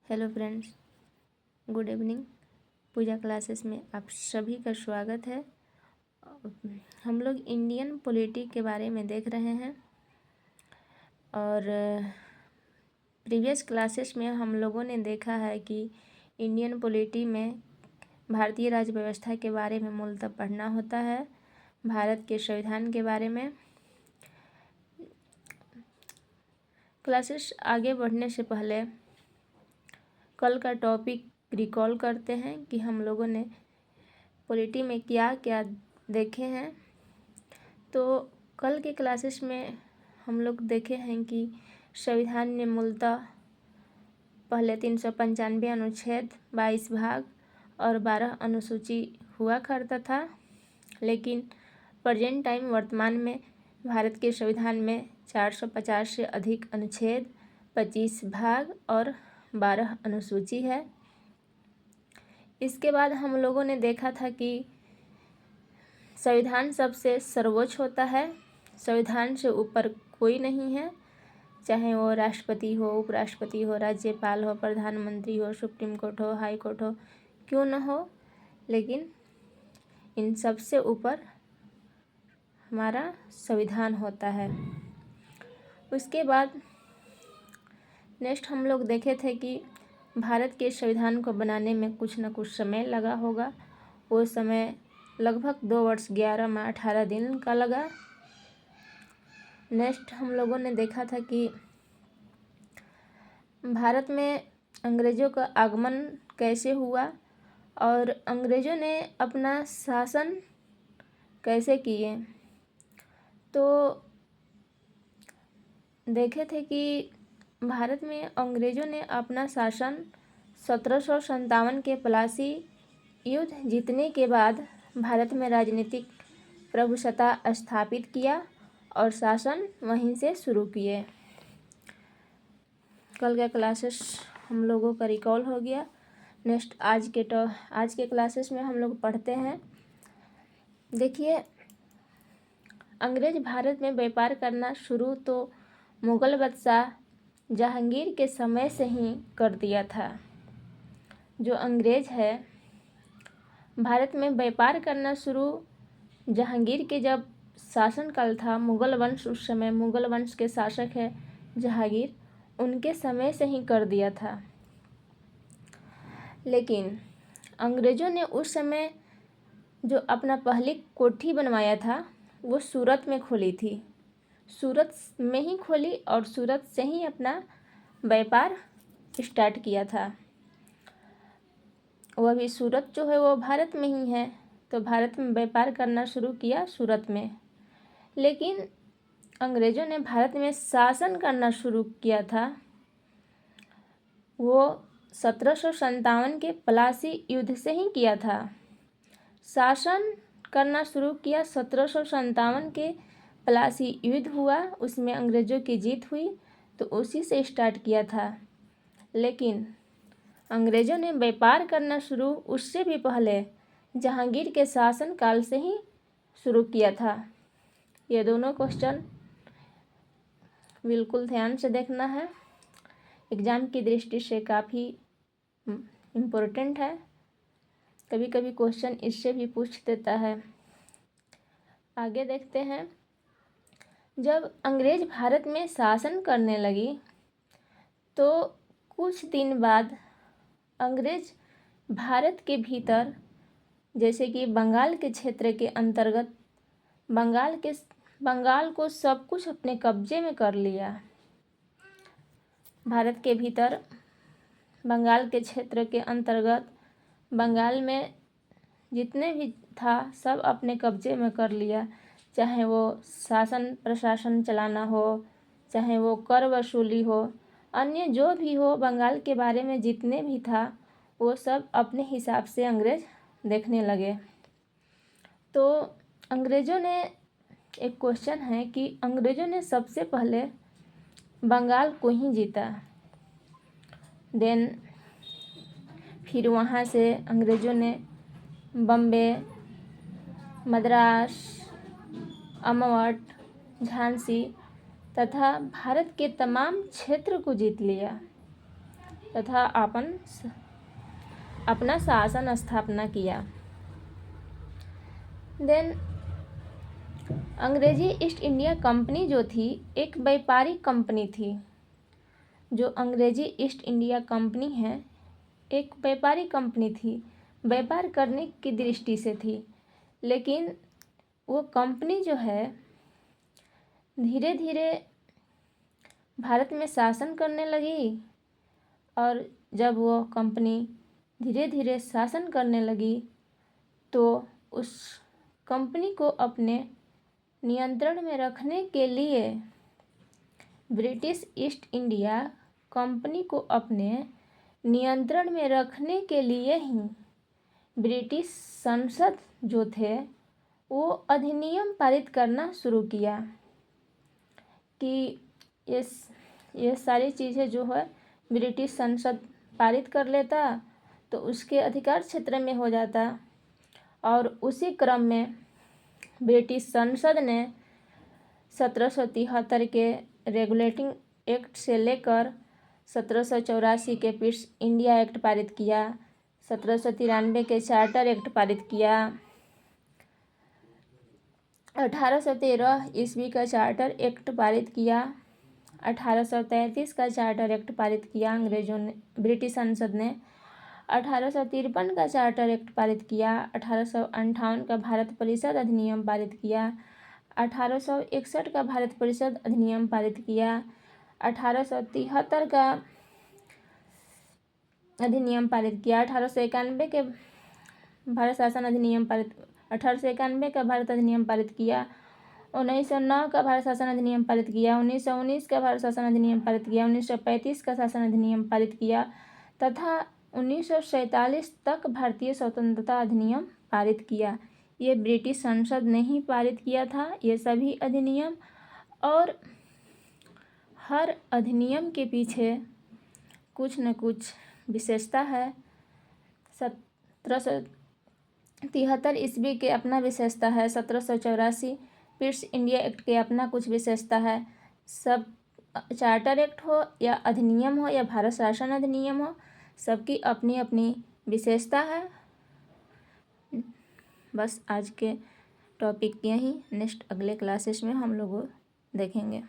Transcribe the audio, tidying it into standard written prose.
Hello friends, good evening. Pooja classes में आप सभी का स्वागत है। हम लोग इंडियन पॉलिटी के बारे में देख रहे हैं और प्रीवियस क्लासेस में हम लोगों ने देखा है कि इंडियन पॉलिटी में भारतीय राज्य व्यवस्था के बारे में मूलतः पढ़ना होता है, भारत के संविधान के बारे में। क्लासेस आगे बढ़ने से पहले कल का टॉपिक रिकॉल करते हैं कि हम लोगों ने पॉलिटी में क्या क्या देखे हैं। तो कल के क्लासेस में हम लोग देखे हैं कि संविधान ने मूलतः पहले 395 अनुच्छेद, 22 भाग और 12 अनुसूची हुआ करता था, लेकिन प्रेजेंट टाइम वर्तमान में भारत के संविधान में 450 से अधिक अनुच्छेद, 25 भाग और 12 अनुसूची है। इसके बाद हम लोगों ने देखा था कि संविधान सबसे सर्वोच्च होता है, संविधान से ऊपर कोई नहीं है, चाहे वो राष्ट्रपति हो, उपराष्ट्रपति हो, राज्यपाल हो, प्रधानमंत्री हो, सुप्रीम कोर्ट हो, हाई कोर्ट हो, क्यों न हो, लेकिन इन सबसे ऊपर हमारा संविधान होता है। उसके बाद नेक्स्ट हम लोग देखे थे कि भारत के संविधान को बनाने में कुछ न कुछ समय लगा होगा। वो समय लगभग 2 वर्ष 11 माह 18 दिन का लगा। नेक्स्ट हम लोगों ने देखा था कि भारत में अंग्रेज़ों का आगमन कैसे हुआ और अंग्रेज़ों ने अपना शासन कैसे किए। तो देखे थे कि भारत में अंग्रेज़ों ने अपना शासन 1757 के प्लासी युद्ध जीतने के बाद भारत में राजनीतिक प्रभुसत्ता स्थापित किया और शासन वहीं से शुरू किए। कल का क्लासेस हम लोगों का रिकॉल हो गया। नेक्स्ट आज के क्लासेस में हम लोग पढ़ते हैं। देखिए, अंग्रेज़ भारत में व्यापार करना शुरू तो मुग़ल बादशाह जहांगीर के समय से ही कर दिया था। जो अंग्रेज़ है भारत में व्यापार करना शुरू जहांगीर के जब शासनकाल था, मुग़ल वंश, उस समय मुग़ल वंश के शासक है जहांगीर, उनके समय से ही कर दिया था। लेकिन अंग्रेज़ों ने उस समय जो अपना पहली कोठी बनवाया था वो सूरत में खोली थी, सूरत में ही खोली और सूरत से ही अपना व्यापार स्टार्ट किया था। वह भी सूरत जो है वो भारत में ही है, तो भारत में व्यापार करना शुरू किया सूरत में। लेकिन अंग्रेज़ों ने भारत में शासन करना शुरू किया था वो 1757 के प्लासी युद्ध से ही किया था। शासन करना शुरू किया 1757 के प्लासी युद्ध हुआ, उसमें अंग्रेज़ों की जीत हुई, तो उसी से स्टार्ट किया था। लेकिन अंग्रेज़ों ने व्यापार करना शुरू उससे भी पहले जहांगीर के शासन काल से ही शुरू किया था। ये दोनों क्वेश्चन बिल्कुल ध्यान से देखना है, एग्ज़ाम की दृष्टि से काफ़ी इम्पोर्टेंट है। कभी कभी क्वेश्चन इससे भी पूछ देता है। आगे देखते हैं। जब अंग्रेज़ भारत में शासन करने लगी तो कुछ दिन बाद अंग्रेज़ भारत के भीतर, जैसे कि बंगाल के क्षेत्र के अंतर्गत, बंगाल को सब कुछ अपने कब्जे में कर लिया। भारत के भीतर बंगाल के क्षेत्र के अंतर्गत बंगाल में जितने भी था सब अपने कब्जे में कर लिया, चाहे वो शासन प्रशासन चलाना हो, चाहे वो कर वसूली हो, अन्य जो भी हो, बंगाल के बारे में जितने भी था वो सब अपने हिसाब से अंग्रेज़ देखने लगे। तो अंग्रेज़ों ने, एक क्वेश्चन है कि अंग्रेज़ों ने सबसे पहले बंगाल को ही जीता, देन फिर वहाँ से अंग्रेज़ों ने बम्बे, मद्रास, अमवट, झांसी तथा भारत के तमाम क्षेत्र को जीत लिया। तथा अपना शासन स्थापना किया। देन अंग्रेजी ईस्ट इंडिया कंपनी जो थी एक व्यापारिक कंपनी थी। जो अंग्रेजी ईस्ट इंडिया कंपनी है एक व्यापारिक कंपनी थी, व्यापार करने की दृष्टि से थी। लेकिन वो कंपनी जो है धीरे धीरे भारत में शासन करने लगी, और जब वो कंपनी धीरे धीरे शासन करने लगी तो उस कंपनी को अपने नियंत्रण में रखने के लिए ब्रिटिश ईस्ट इंडिया कंपनी को अपने नियंत्रण में रखने के लिए ही ब्रिटिश संसद जो थे वो अधिनियम पारित करना शुरू किया कि ये सारी चीज़ें जो है ब्रिटिश संसद पारित कर लेता तो उसके अधिकार क्षेत्र में हो जाता। और उसी क्रम में ब्रिटिश संसद ने 1773 के रेगुलेटिंग एक्ट से लेकर 1784 के पीस इंडिया एक्ट पारित किया, 1793 के चार्टर एक्ट पारित किया, 1813 ईस्वी का चार्टर एक्ट पारित किया, 1833 का चार्टर एक्ट पारित किया अंग्रेजों ने, ब्रिटिश संसद ने 1853 का चार्टर एक्ट पारित किया, 1858 का भारत परिषद अधिनियम पारित किया, 1861 का भारत परिषद अधिनियम पारित किया, 1873 का अधिनियम पारित किया, 1891 के भारत शासन अधिनियम पारित 1891 का भारत अधिनियम पारित किया, 1909 का भारत शासन अधिनियम पारित किया, 1919 का भारत शासन अधिनियम पारित किया, 1935 का शासन अधिनियम पारित किया तथा 1947 तक भारतीय स्वतंत्रता अधिनियम पारित किया। ये ब्रिटिश संसद ने ही पारित किया था ये सभी अधिनियम, और हर अधिनियम के पीछे कुछ न कुछ विशेषता है। 1773 ईस्वी के अपना विशेषता है, 1784 पीस इंडिया एक्ट के अपना कुछ विशेषता है। सब चार्टर एक्ट हो या अधिनियम हो या भारत शासन अधिनियम हो, सबकी अपनी अपनी विशेषता है। बस आज के टॉपिक यहीं, नेक्स्ट अगले क्लासेस में हम लोग देखेंगे।